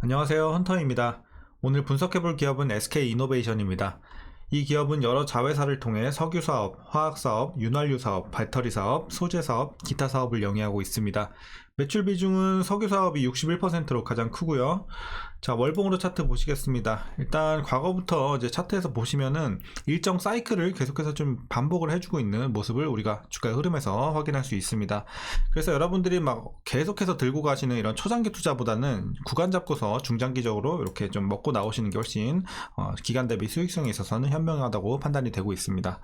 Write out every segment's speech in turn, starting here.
안녕하세요, 헌터입니다. 오늘 분석해볼 기업은 SK이노베이션입니다. 이 기업은 여러 자회사를 통해 석유사업, 화학사업, 윤활유사업, 배터리사업, 소재사업, 기타 사업을 영위하고 있습니다. 매출 비중은 석유사업이 61%로 가장 크고요. 자, 월봉으로 차트 보시겠습니다. 일단 과거부터 이제 차트에서 보시면은 일정 사이클을 계속해서 좀 반복을 해주고 있는 모습을 우리가 주가의 흐름에서 확인할 수 있습니다. 그래서 여러분들이 막 계속해서 들고 가시는 이런 초장기 투자보다는 구간 잡고서 중장기적으로 이렇게 좀 먹고 나오시는 게 훨씬 기간 대비 수익성에 있어서는 현명하다고 판단이 되고 있습니다.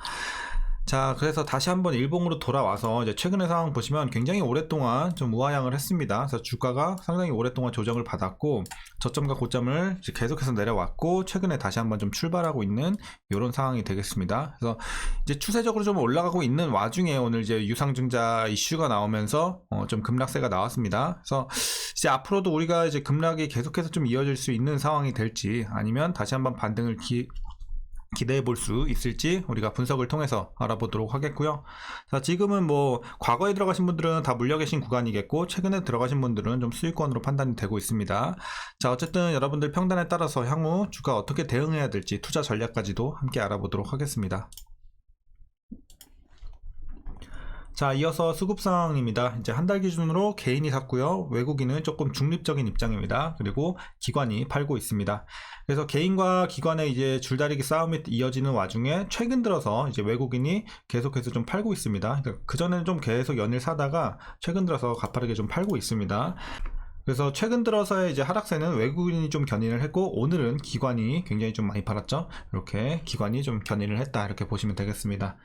자, 그래서 다시 한번 일봉으로 돌아와서 이제 최근의 상황 보시면 굉장히 오랫동안 좀 우하향을 했습니다. 그래서 주가가 상당히 오랫동안 조정을 받았고 저점과 고점을 이제 계속해서 내려왔고 최근에 다시 한번 좀 출발하고 있는 이런 상황이 되겠습니다. 그래서 이제 추세적으로 좀 올라가고 있는 와중에 오늘 이제 유상증자 이슈가 나오면서 좀 급락세가 나왔습니다. 그래서 이제 앞으로도 우리가 이제 급락이 계속해서 좀 이어질 수 있는 상황이 될지 아니면 다시 한번 반등을 기대해 볼 수 있을지 우리가 분석을 통해서 알아보도록 하겠고요. 자, 지금은 뭐 과거에 들어가신 분들은 다 물려 계신 구간이겠고 최근에 들어가신 분들은 좀 수익권으로 판단이 되고 있습니다. 자, 어쨌든 여러분들 평단에 따라서 향후 주가 어떻게 대응해야 될지 투자 전략까지도 함께 알아보도록 하겠습니다. 자, 이어서 수급 상황입니다. 이제 한 달 기준으로 개인이 샀고요. 외국인은 조금 중립적인 입장입니다. 그리고 기관이 팔고 있습니다. 그래서 개인과 기관의 이제 줄다리기 싸움이 이어지는 와중에 최근 들어서 이제 외국인이 계속해서 좀 팔고 있습니다. 그러니까 그전에는 좀 계속 연일 사다가 최근 들어서 가파르게 좀 팔고 있습니다. 그래서 최근 들어서의 이제 하락세는 외국인이 좀 견인을 했고 오늘은 기관이 굉장히 좀 많이 팔았죠. 이렇게 기관이 좀 견인을 했다 이렇게 보시면 되겠습니다.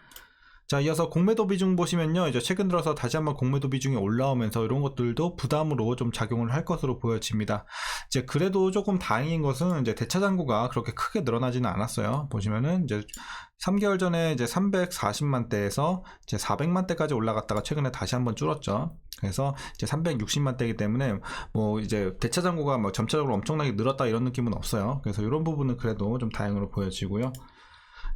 자, 이어서 공매도 비중 보시면요, 이제 최근 들어서 다시 한번 공매도 비중이 올라오면서 이런 것들도 부담으로 좀 작용을 할 것으로 보여집니다. 이제 그래도 조금 다행인 것은 이제 대차 잔고가 그렇게 크게 늘어나지는 않았어요. 보시면은 이제 3개월 전에 이제 340만 대에서 이제 400만 대까지 올라갔다가 최근에 다시 한번 줄었죠. 그래서 이제 360만 대이기 때문에 뭐 이제 대차 잔고가 뭐 점차적으로 엄청나게 늘었다 이런 느낌은 없어요. 그래서 이런 부분은 그래도 좀 다행으로 보여지고요.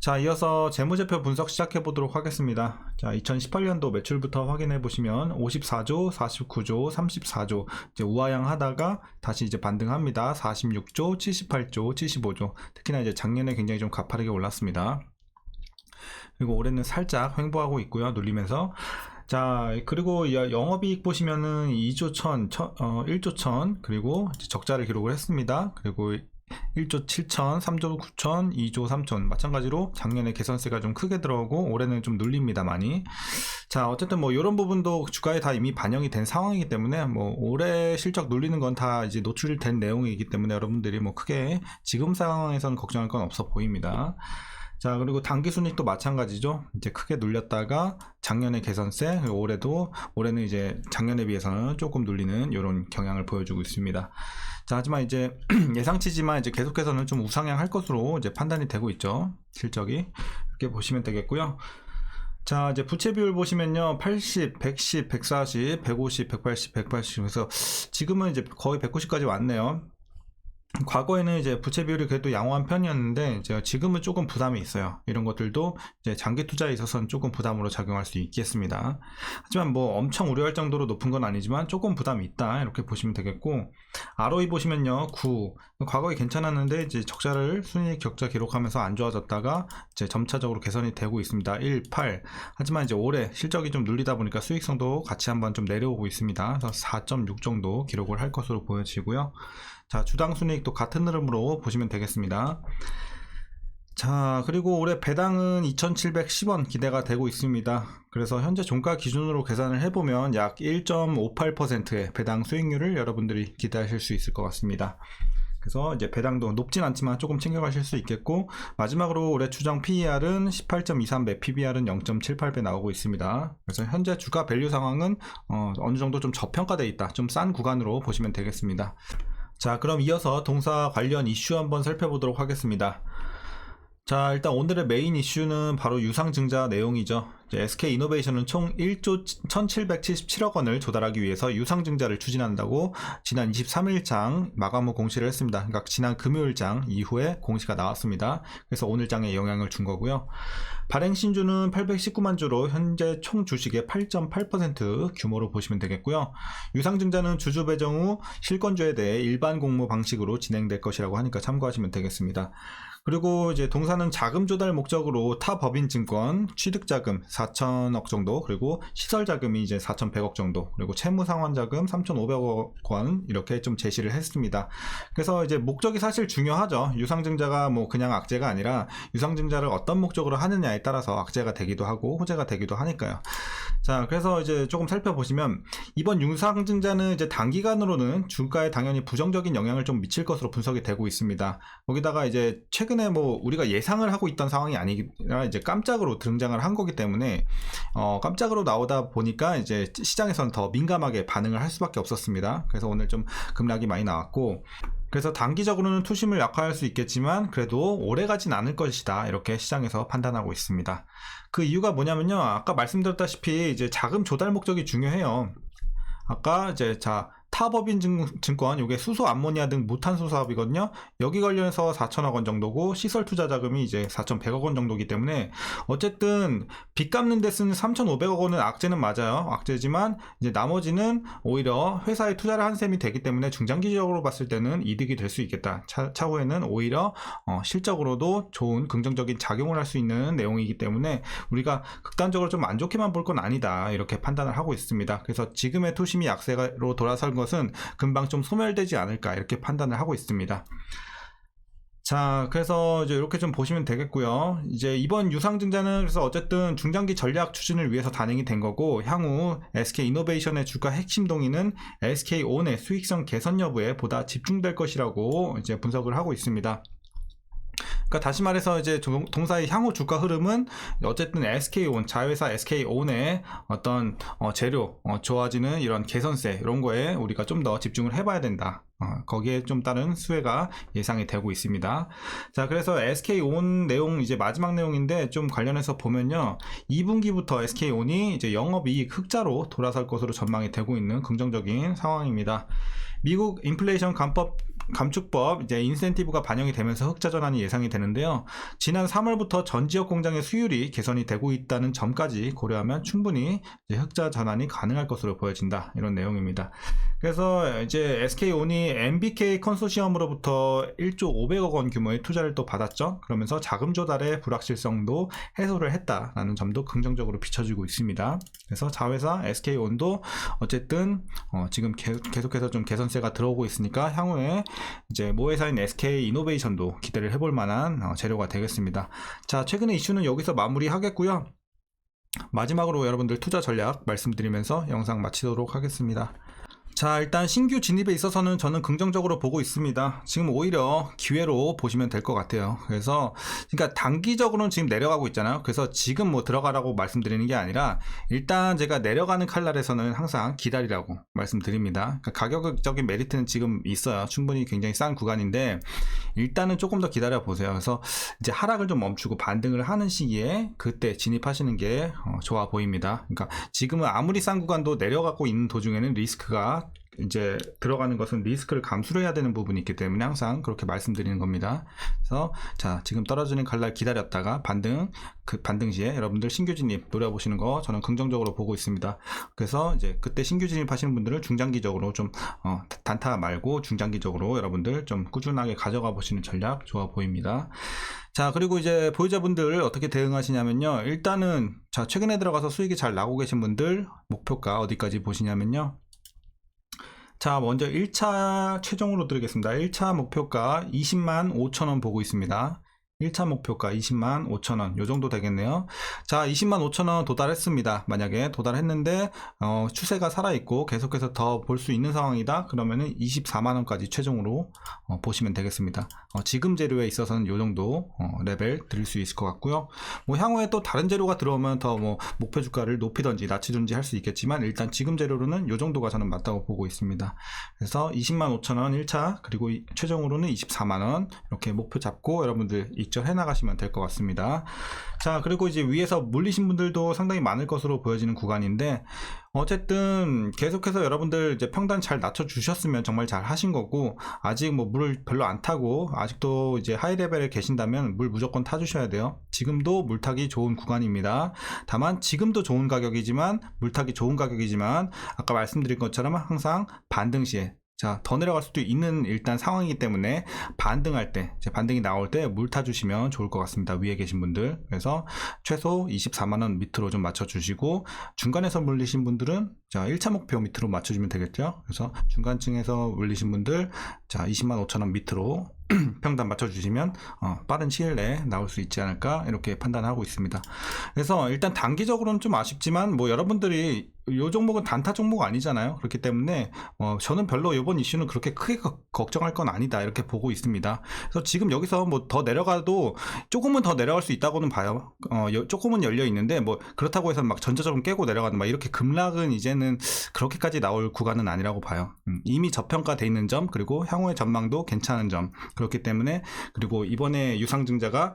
자, 이어서 재무제표 분석 시작해 보도록 하겠습니다. 자, 2018년도 매출부터 확인해 보시면 54조, 49조, 34조 이제 우하향 하다가 다시 이제 반등합니다. 46조, 78조, 75조. 특히나 이제 작년에 굉장히 좀 가파르게 올랐습니다. 그리고 올해는 살짝 횡보하고 있고요. 눌리면서. 자, 그리고 영업이익 보시면은 2조 1조 1000 그리고 적자를 기록을 했습니다. 그리고 1조 7천, 3조 9천, 2조 3천 마찬가지로 작년에 개선세가 좀 크게 들어오고 올해는 좀 눌립니다 많이. 자, 어쨌든 뭐 이런 부분도 주가에 다 이미 반영이 된 상황이기 때문에 뭐 올해 실적 눌리는 건 다 이제 노출된 내용이기 때문에 여러분들이 뭐 크게 지금 상황에서는 걱정할 건 없어 보입니다. 자, 그리고 당기순이익도 마찬가지죠. 이제 크게 눌렸다가 작년에 개선세, 그리고 올해는 이제 작년에 비해서는 조금 눌리는 이런 경향을 보여주고 있습니다. 자, 하지만 이제 예상치지만 이제 계속해서는 좀 우상향 할 것으로 이제 판단이 되고 있죠. 실적이. 이렇게 보시면 되겠고요. 자, 이제 부채 비율 보시면요. 80, 110, 140, 150, 180, 180. 그래서 지금은 이제 거의 190까지 왔네요. 과거에는 이제 부채 비율이 그래도 양호한 편이었는데 이제 지금은 조금 부담이 있어요. 이런 것들도 이제 장기 투자에 있어서는 조금 부담으로 작용할 수 있겠습니다. 하지만 뭐 엄청 우려할 정도로 높은 건 아니지만 조금 부담이 있다 이렇게 보시면 되겠고, ROE 보시면요 9. 과거에 괜찮았는데 이제 적자를 순이익 격자 기록하면서 안 좋아졌다가 이제 점차적으로 개선이 되고 있습니다. 1, 8. 하지만 이제 올해 실적이 좀 눌리다 보니까 수익성도 같이 한번 좀 내려오고 있습니다. 그래서 4.6 정도 기록을 할 것으로 보여지고요. 자, 주당 순이익도 같은 흐름으로 보시면 되겠습니다. 자, 그리고 올해 배당은 2,710원 기대가 되고 있습니다. 그래서 현재 종가 기준으로 계산을 해보면 약 1.58%의 배당 수익률을 여러분들이 기대하실 수 있을 것 같습니다. 그래서 이제 배당도 높진 않지만 조금 챙겨가실 수 있겠고, 마지막으로 올해 추정 PER은 18.23배, PBR은 0.78배 나오고 있습니다. 그래서 현재 주가 밸류 상황은 어느 정도 좀 저평가되어 있다, 좀 싼 구간으로 보시면 되겠습니다. 자, 그럼 이어서 동사 관련 이슈 한번 살펴보도록 하겠습니다. 자, 일단 오늘의 메인 이슈는 바로 유상증자 내용이죠. SK이노베이션은 총 1조 1777억 원을 조달하기 위해서 유상증자를 추진한다고 지난 23일장 마감 후 공시를 했습니다. 그러니까 지난 금요일장 이후에 공시가 나왔습니다. 그래서 오늘장에 영향을 준 거고요. 발행 신주는 819만 주로 현재 총 주식의 8.8% 규모로 보시면 되겠고요. 유상증자는 주주 배정 후 실권주에 대해 일반 공모 방식으로 진행될 것이라고 하니까 참고하시면 되겠습니다. 그리고 이제 동사는 자금 조달 목적으로 타 법인증권 취득자금 4천억 정도, 그리고 시설자금이 이제 4,100억 정도, 그리고 채무상환자금 3,500억 원 이렇게 좀 제시를 했습니다. 그래서 이제 목적이 사실 중요하죠. 유상증자가 뭐 그냥 악재가 아니라 유상증자를 어떤 목적으로 하느냐에 따라서 악재가 되기도 하고 호재가 되기도 하니까요. 자, 그래서 이제 조금 살펴보시면 이번 유상증자는 이제 단기간으로는 주가에 당연히 부정적인 영향을 좀 미칠 것으로 분석이 되고 있습니다. 거기다가 이제 최근에 뭐 우리가 예상을 하고 있던 상황이 아니라 이제 깜짝으로 등장을 한 거기 때문에 깜짝으로 나오다 보니까 이제 시장에서는 더 민감하게 반응을 할 수밖에 없었습니다. 그래서 오늘 좀 급락이 많이 나왔고, 그래서 단기적으로는 투심을 약화할 수 있겠지만 그래도 오래 가진 않을 것이다, 이렇게 시장에서 판단하고 있습니다. 그 이유가 뭐냐면요, 아까 말씀드렸다시피 이제 자금 조달 목적이 중요해요. 아까 이제 타법인 증권, 요게 수소 암모니아 등 무탄소 사업이거든요. 여기 관련해서 4천억 원 정도고 시설 투자 자금이 이제 4,100억 원 정도이기 때문에 어쨌든 빚 갚는 데 쓰는 3,500억 원은 악재는 맞아요. 악재지만 이제 나머지는 오히려 회사에 투자를 한 셈이 되기 때문에 중장기적으로 봤을 때는 이득이 될 수 있겠다. 차후에는 오히려 실적으로도 좋은 긍정적인 작용을 할 수 있는 내용이기 때문에 우리가 극단적으로 좀 안 좋게만 볼 건 아니다, 이렇게 판단을 하고 있습니다. 그래서 지금의 투심이 약세로 돌아설 것은 금방 좀 소멸되지 않을까, 이렇게 판단을 하고 있습니다. 자, 그래서 이제 이렇게 좀 보시면 되겠고요. 이제 이번 유상증자는 그래서 어쨌든 중장기 전략 추진을 위해서 단행이 된 거고, 향후 SK이노베이션의 주가 핵심 동의는 SK온의 수익성 개선 여부에 보다 집중될 것이라고 이제 분석을 하고 있습니다. 그러니까 다시 말해서 이제 동사의 향후 주가 흐름은 어쨌든 SK온, 자회사 SK온의 어떤 재료, 좋아지는 이런 개선세, 이런 거에 우리가 좀 더 집중을 해봐야 된다. 거기에 좀 따른 수혜가 예상이 되고 있습니다. 자, 그래서 SK온 내용 이제 마지막 내용인데 좀 관련해서 보면요, 2분기부터 SK온이 이제 영업이익 흑자로 돌아설 것으로 전망이 되고 있는 긍정적인 상황입니다. 미국 인플레이션 감축법 이제 인센티브가 반영이 되면서 흑자 전환이 예상이 되는데요. 지난 3월부터 전 지역 공장의 수율이 개선이 되고 있다는 점까지 고려하면 충분히 이제 흑자 전환이 가능할 것으로 보여진다, 이런 내용입니다. 그래서 이제 SK온이 MBK 컨소시엄으로부터 1조 500억 원 규모의 투자를 또 받았죠. 그러면서 자금 조달의 불확실성도 해소를 했다라는 점도 긍정적으로 비춰지고 있습니다. 그래서 자회사 SK온도 어쨌든 지금 계속해서 좀 개선세가 들어오고 있으니까 향후에 이제 모회사인 SK이노베이션도 기대를 해볼 만한 재료가 되겠습니다. 자, 최근의 이슈는 여기서 마무리하겠고요. 마지막으로 여러분들 투자 전략 말씀드리면서 영상 마치도록 하겠습니다. 자, 일단 신규 진입에 있어서는 저는 긍정적으로 보고 있습니다. 지금 오히려 기회로 보시면 될 것 같아요. 그래서 그러니까 단기적으로는 지금 내려가고 있잖아요. 그래서 지금 뭐 들어가라고 말씀드리는 게 아니라 일단 제가 내려가는 칼날에서는 항상 기다리라고 말씀드립니다. 그러니까 가격적인 메리트는 지금 있어요. 충분히 굉장히 싼 구간인데 일단은 조금 더 기다려 보세요. 그래서 이제 하락을 좀 멈추고 반등을 하는 시기에 그때 진입하시는 게 좋아 보입니다. 그러니까 지금은 아무리 싼 구간도 내려가고 있는 도중에는 리스크가 이제 들어가는 것은 리스크를 감수를 해야 되는 부분이 있기 때문에 항상 그렇게 말씀드리는 겁니다. 그래서 자, 지금 떨어지는 칼날 기다렸다가 그 반등 시에 여러분들 신규 진입 노려보시는 거 저는 긍정적으로 보고 있습니다. 그래서 이제 그때 신규 진입하시는 분들은 중장기적으로 좀 단타 말고 중장기적으로 여러분들 좀 꾸준하게 가져가 보시는 전략 좋아 보입니다. 자, 그리고 이제 보유자분들 어떻게 대응하시냐면요, 일단은 자, 최근에 들어가서 수익이 잘 나고 계신 분들 목표가 어디까지 보시냐면요, 자, 먼저 1차 최종으로 드리겠습니다. 1차 목표가 20만 5천원 보고 있습니다. 1차 목표가 20만 5천원 요 정도 되겠네요. 자, 20만 5천원 도달했습니다. 만약에 도달했는데 추세가 살아있고 계속해서 더 볼 수 있는 상황이다 그러면은 24만원까지 최종으로 보시면 되겠습니다. 지금 재료에 있어서는 요 정도 레벨 드릴 수 있을 것 같고요. 뭐 향후에 또 다른 재료가 들어오면 더 뭐 목표 주가를 높이든지 낮추든지 할 수 있겠지만 일단 지금 재료로는 요 정도가 저는 맞다고 보고 있습니다. 그래서 20만 5천원 1차 그리고 최종으로는 24만원 이렇게 목표 잡고 여러분들 2차 익절해 나가시면 될 것 같습니다. 자, 그리고 이제 위에서 물리신 분들도 상당히 많을 것으로 보여지는 구간인데, 어쨌든 계속해서 여러분들 이제 평단 잘 낮춰 주셨으면 정말 잘 하신 거고, 아직 뭐 물을 별로 안 타고 아직도 이제 하이 레벨에 계신다면 물 무조건 타 주셔야 돼요. 지금도 물 타기 좋은 구간입니다. 다만 지금도 좋은 가격이지만, 물 타기 좋은 가격이지만, 아까 말씀드린 것처럼 항상 반등 시에, 자, 더 내려갈 수도 있는 일단 상황이기 때문에 반등할 때, 반등이 나올 때 물 타주시면 좋을 것 같습니다. 위에 계신 분들. 그래서 최소 24만원 밑으로 좀 맞춰주시고, 중간에서 물리신 분들은 자, 1차 목표 밑으로 맞춰주면 되겠죠. 그래서 중간층에서 물리신 분들, 자, 20만 5천원 밑으로 평단 맞춰주시면 빠른 시일 내에 나올 수 있지 않을까 이렇게 판단하고 있습니다. 그래서 일단 단기적으로는 좀 아쉽지만 뭐 여러분들이 이 종목은 단타 종목 아니잖아요. 그렇기 때문에 저는 별로 이번 이슈는 그렇게 크게 걱정할 건 아니다 이렇게 보고 있습니다. 그래서 지금 여기서 뭐 더 내려가도 조금은 더 내려갈 수 있다고는 봐요. 조금은 열려 있는데 뭐 그렇다고 해서 막 전체적으로 깨고 내려가는 막 이렇게 급락은 이제는 그렇게까지 나올 구간은 아니라고 봐요. 이미 저평가돼 있는 점, 그리고 향후의 전망도 괜찮은 점, 그렇기 때문에, 그리고 이번에 유상증자가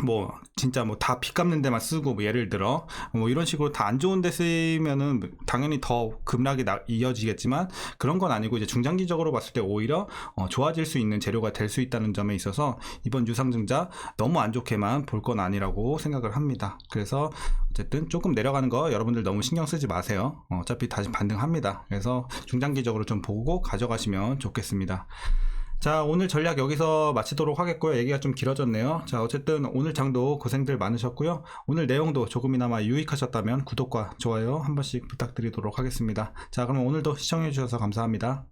뭐 진짜 뭐 다 빚 갚는 데만 쓰고, 뭐 예를 들어 뭐 이런 식으로 다 안 좋은 데 쓰면은 당연히 더 급락이 이어지겠지만, 그런 건 아니고 이제 중장기적으로 봤을 때 오히려 좋아질 수 있는 재료가 될 수 있다는 점에 있어서 이번 유상증자 너무 안 좋게만 볼 건 아니라고 생각을 합니다. 그래서 어쨌든 조금 내려가는 거 여러분들 너무 신경 쓰지 마세요. 어차피 다시 반등합니다. 그래서 중장기적으로 좀 보고 가져가시면 좋겠습니다. 자, 오늘 전략 여기서 마치도록 하겠고요. 얘기가 좀 길어졌네요. 자, 어쨌든 오늘 장도 고생들 많으셨고요. 오늘 내용도 조금이나마 유익하셨다면 구독과 좋아요 한 번씩 부탁드리도록 하겠습니다. 자, 그럼 오늘도 시청해 주셔서 감사합니다.